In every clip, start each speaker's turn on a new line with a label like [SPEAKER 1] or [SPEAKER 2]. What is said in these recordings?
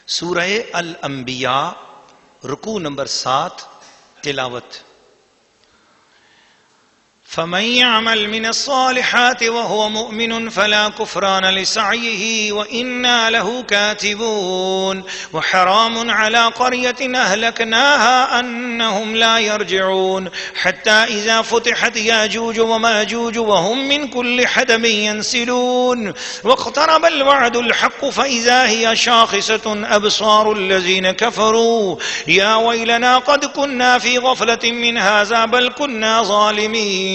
[SPEAKER 1] سورہ الانبیاء رکوع نمبر 7 تلاوت. فمن يعمل من الصالحات وهو مؤمن فلا كفران لسعيه وإنا له كاتبون وحرام على قرية أهلكناها أنهم لا يرجعون حتى إذا فتحت ياجوج وماجوج وهم من كل حدب ينسلون واقترب الوعد الحق فإذا هي شاخصة أبصار الذين كفروا يا ويلنا قد كنا في غفلة من هذا بل كنا ظالمين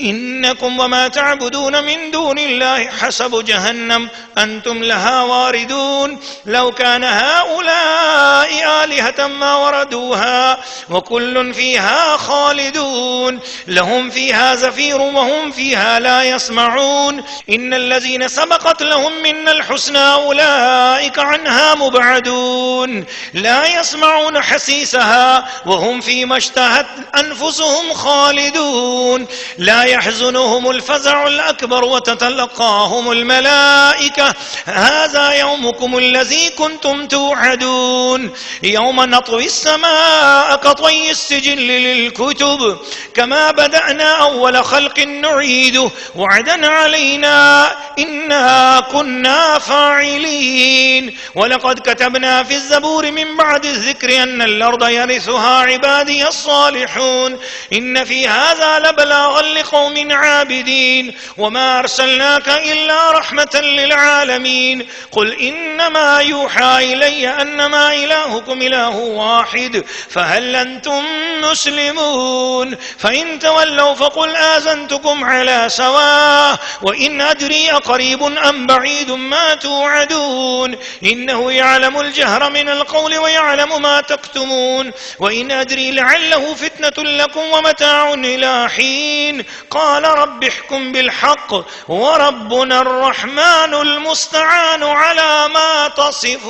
[SPEAKER 1] إنكم وما تعبدون من دون الله حسب جهنم أنتم لها واردون لو كان هؤلاء آلهة ما وردوها وكل فيها خالدون لهم فيها زفير وهم فيها لا يسمعون إن الذين سبقت لهم منا الحسنى أولئك عنها مبعدون لا يسمعون حسيسها وهم فيما اشتهت أنفسهم خالدون لا يحزنهم الفزع الأكبر وتتلقاهم الملائكة هذا يومكم الذي كنتم توعدون يوم نطوي السماء كطي السجل للكتب كما بدأنا أول خلق نعيده وعدا علينا إنا كنا فاعلين ولقد كتبنا في الزبور من بعد الذكر أن الأرض يرثها عبادي الصالحون إن في هذا لبلاغا لقوم عابدين وما أرسلناك إلا رحمة للعالمين قل إنما يوحى إلي أنما إلهكم إله واحد فهل أنتم مسلمون فإن تولوا فقل آذنتكم على سواء وإن أدري أقريب أم بعيد ما توعدون إنه يعلم الجهر من القول ويعلم ما تكتمون وإن أدري لعله فتنة لكم ومتاع إلى حين قال رب احكم بالحق وربنا الرحمن المستعان على ما تصفون.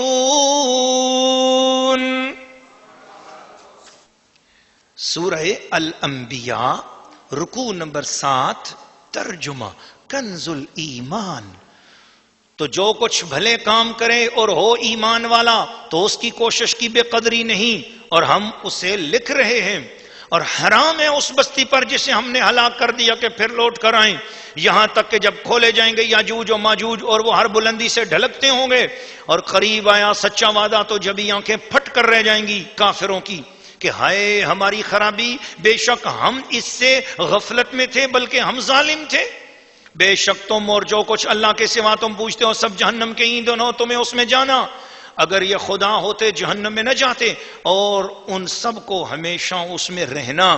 [SPEAKER 1] سورہ الانبیاء رکوع نمبر 7 ترجمہ. کنز الایمان. تو جو کچھ بھلے کام کرے اور ہو ایمان والا تو اس کی کوشش کی بے قدری نہیں اور ہم اسے لکھ رہے ہیں. اور حرام ہے اس بستی پر جسے ہم نے ہلاک کر دیا کہ پھر لوٹ کر آئیں یہاں تک کہ جب کھولے جائیں گے یاجوج و ماجوج اور وہ ہر بلندی سے ڈھلکتے ہوں گے. اور قریب آیا سچا وعدہ تو جبھی آنکھیں پھٹ کر رہ جائیں گی کافروں کی کہ ہائے ہماری خرابی، بے شک ہم اس سے غفلت میں تھے بلکہ ہم ظالم تھے. بے شک تم اور جو کچھ اللہ کے سوا تم پوچھتے ہو سب جہنم کے ایندھن ہو، تمہیں اس میں جانا. اگر یہ خدا ہوتے جہنم میں نہ جاتے اور ان سب کو ہمیشہ اس میں رہنا.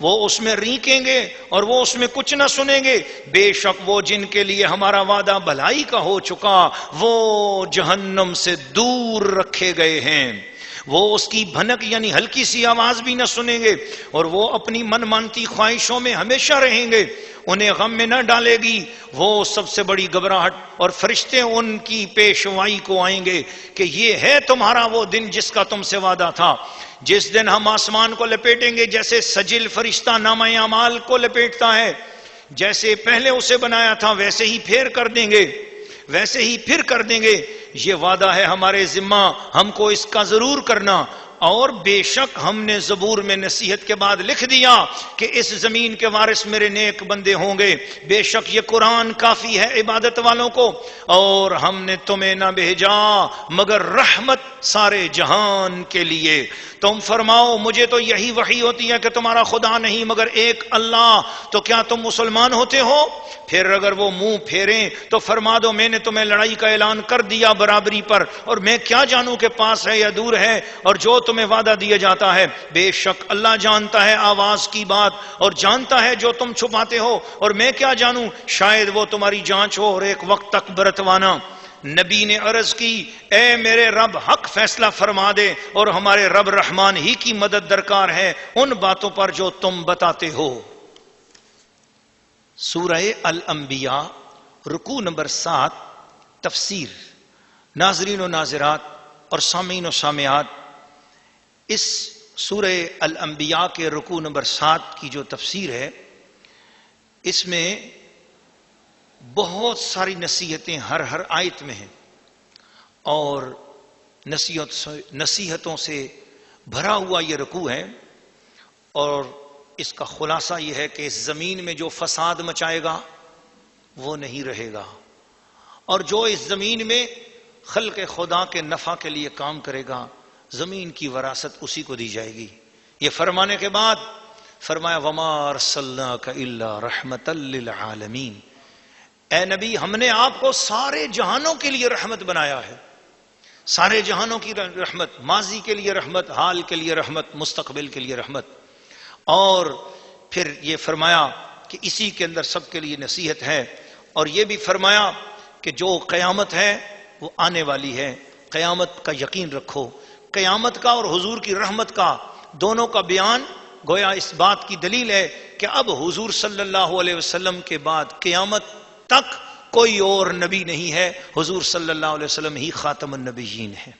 [SPEAKER 1] وہ اس میں ریکیں گے اور وہ اس میں کچھ نہ سنیں گے. بے شک وہ جن کے لیے ہمارا وعدہ بھلائی کا ہو چکا وہ جہنم سے دور رکھے گئے ہیں. وہ اس کی بھنک یعنی ہلکی سی آواز بھی نہ سنیں گے اور وہ اپنی من مانتی خواہشوں میں ہمیشہ رہیں گے. انہیں غم میں نہ ڈالے گی وہ سب سے بڑی گھبراہٹ. اور فرشتے ان کی پیشوائی کو آئیں گے کہ یہ ہے تمہارا وہ دن جس کا تم سے وعدہ تھا. جس دن ہم آسمان کو لپیٹیں گے جیسے سجل فرشتہ نامہ اعمال کو لپیٹتا ہے. جیسے پہلے اسے بنایا تھا ویسے ہی پھر کر دیں گے، ویسے ہی پھر کر دیں گے. یہ وعدہ ہے ہمارے ذمہ، ہم کو اس کا ضرور کرنا. اور بے شک ہم نے زبور میں نصیحت کے بعد لکھ دیا کہ اس زمین کے وارث میرے نیک بندے ہوں گے. بے شک یہ قرآن کافی ہے عبادت والوں کو. اور ہم نے تمہیں نہ بھیجا مگر رحمت سارے جہان کے لیے. تم فرماؤ مجھے تو یہی وحی ہوتی ہے کہ تمہارا خدا نہیں مگر ایک اللہ. تو کیا تم مسلمان ہوتے ہو؟ پھر اگر وہ منہ پھیریں تو فرما دو میں نے تمہیں لڑائی کا اعلان کر دیا برابری پر، اور میں کیا جانوں کہ پاس ہے یا دور ہے، اور جو تمہیں وعدہ دیا جاتا ہے بے شک اللہ جانتا ہے آواز کی بات اور جانتا ہے جو تم چھپاتے ہو. اور میں کیا جانوں، شاید وہ تمہاری جانچ ہو اور ایک وقت تک برتوانا. نبی نے عرض کی اے میرے رب حق فیصلہ فرما دے اور ہمارے رب رحمان ہی کی مدد درکار ہے ان باتوں پر جو تم بتاتے ہو. سورہ الانبیاء رکوع نمبر 7 تفسیر. ناظرین و ناظرات اور سامعین و سامعات، اس سورہ الانبیاء کے رکوع نمبر 7 کی جو تفسیر ہے اس میں بہت ساری نصیحتیں ہر آیت میں ہیں، اور نصیحتوں سے بھرا ہوا یہ رکوع ہے، اور اس کا خلاصہ یہ ہے کہ اس زمین میں جو فساد مچائے گا وہ نہیں رہے گا، اور جو اس زمین میں خلق خدا کے نفع کے لیے کام کرے گا زمین کی وراثت اسی کو دی جائے گی۔ یہ فرمانے کے بعد فرمایا وما ارسلناک الا رحمتا للعالمین، اے نبی ہم نے آپ کو سارے جہانوں کے لیے رحمت بنایا ہے، سارے جہانوں کی رحمت، ماضی کے لیے رحمت، حال کے لیے رحمت، مستقبل کے لیے رحمت۔ اور پھر یہ فرمایا کہ اسی کے اندر سب کے لیے نصیحت ہے، اور یہ بھی فرمایا کہ جو قیامت ہے وہ آنے والی ہے، قیامت کا یقین رکھو۔ قیامت کا اور حضور کی رحمت کا دونوں کا بیان گویا اس بات کی دلیل ہے کہ اب حضور صلی اللہ علیہ وسلم کے بعد قیامت تک کوئی اور نبی نہیں ہے، حضور صلی اللہ علیہ وسلم ہی خاتم النبیین ہے۔